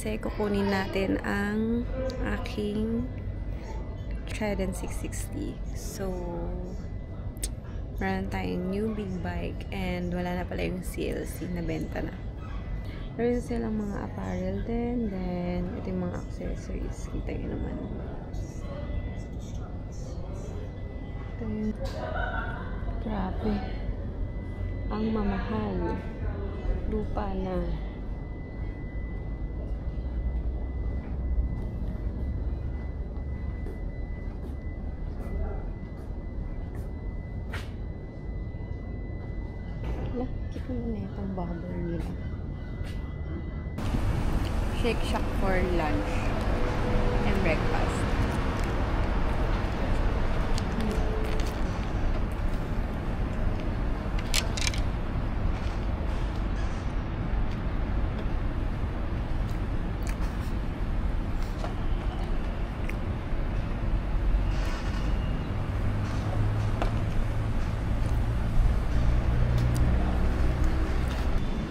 kasi kukunin natin ang aking Trident 660. So, meron tayong new big bike and wala na pala yung CLC na benta na. Meron silang mga apparel din, then ito yung mga accessories. Kita nyo naman. Ito yung grabe. Ang mamahal. Lupa na. Kita mo na itong bubble nila. Shake Shack for lunch and breakfast.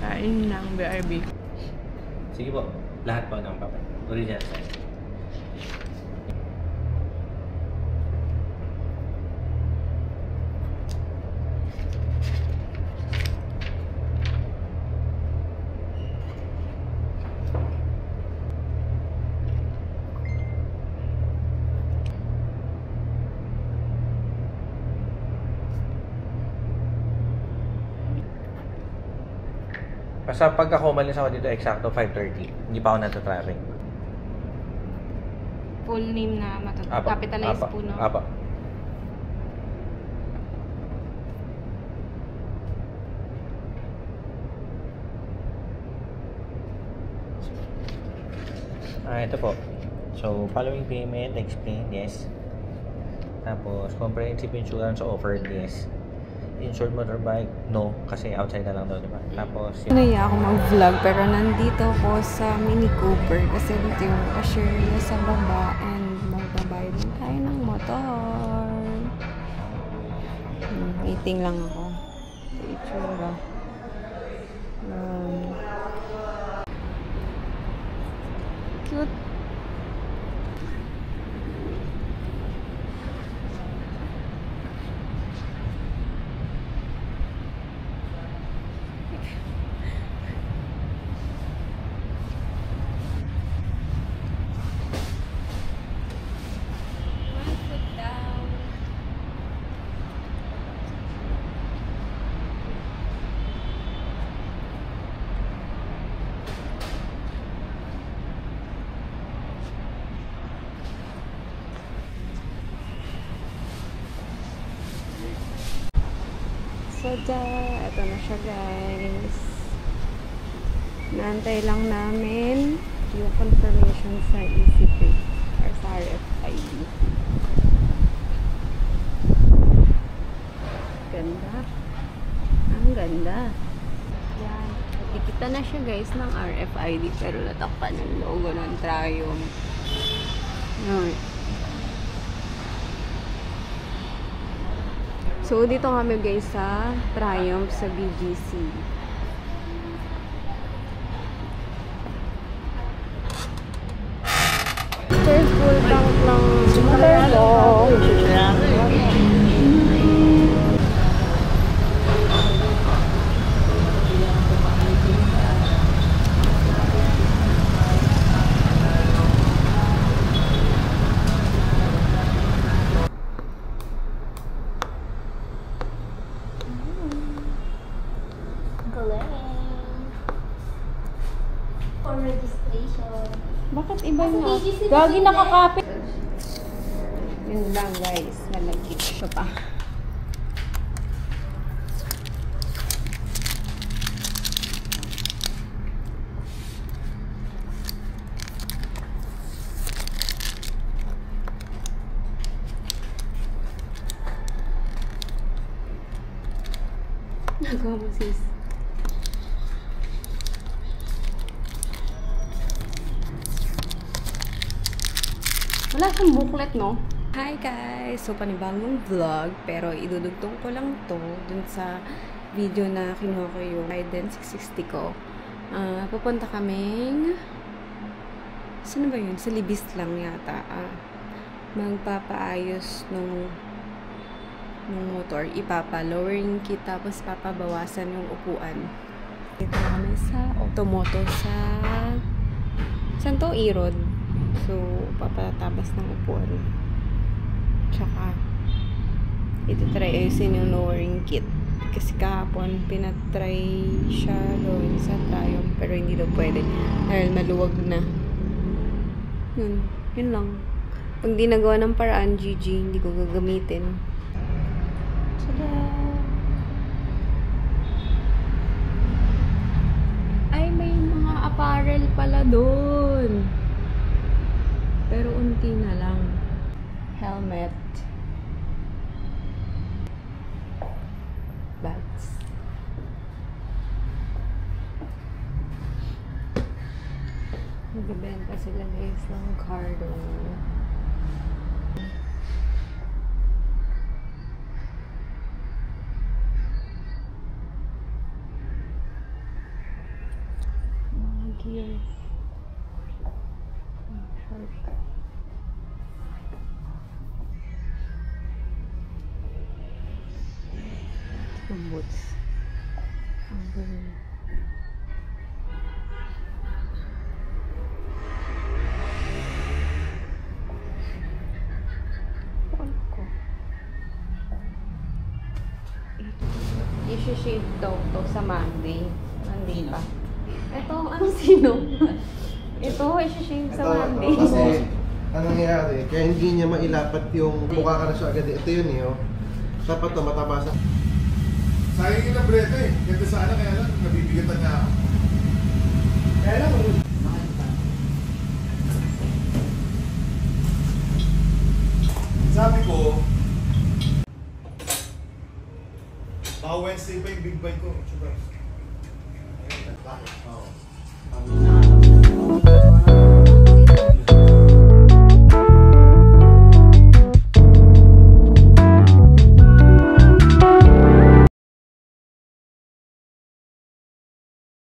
Kain ng BRB. Sige po, lahat po ng papel. Original size. Basta pagka umalis ako dito, eksakto 5:30. Hindi pa ako nata-traffic. Full name na capitalize po, no? Apa. Ito po. So, following payment, explain, yes. Tapos, comprehensive insurance offered, yes. Insured motorbike, no. Kasi outside na lang daw, diba? Tapos, Naya ako mag-vlog pero nandito ako sa Mini Cooper kasi dito yung cashier niya sa baba and magbabayad din tayo ng motor. Eating lang ako. Sa itsura. Cute. So, ito na siya, guys. Naantay lang namin yung confirmation sa ECP or sa RFID. Ganda. Ang ganda. Yan. Nakikita na siya, guys, ng RFID pero natakpan ng logo ng Triumph. So, dito kami, guys, sa Triumph sa BGC. There's full tank ng for registration. Bakit iba na? Gagi nakakapit. Yun lang, guys. Malagkit siya pa. Nagawa mo, sis. Wala siyang booklet, no? Hi guys! So, panibagong vlog, pero idudugtong ko lang to dun sa video na kinuha ko yung Trident 660 ko. Pupunta kaming Saan ba yun? Sa Libis lang yata. Magpapaayos nung motor. Ipapa-lowering kit tapos papabawasan yung upuan. Dito kami sa Automoto sa Santo Irod. So, papatabas ng upuan. Tsaka, ito try ayusin yung lowering kit. Kasi kahapon, pinatry siya gawin sa Triumph. Pero hindi daw pwede. Dahil maluwag na. Yun lang. Pag di nagawa ng paraan, GG, hindi ko gagamitin. Tada! Ay, may mga apparel pala doon. Pero unti na lang. Helmet. Bags. Nagbebenta sila guys ng cardo. Mga gear. Shark. Ang boots. Ang galing. I-shave daw to sa Monday. Monday pa. Ito, ano sino? Ito, i-shave sa Monday. Kasi, anong nangyayari? Kaya hindi niya mailapat yung mukha ka na siya agad. Ito yun eh, oh. Dapat to, matabasan. Sayang yung labreto eh. Ganda sana kaya lang, nabibigatan niya ako. Kaya lang, sabi ko, baka Wednesday pa yung big bike ko. Sugar.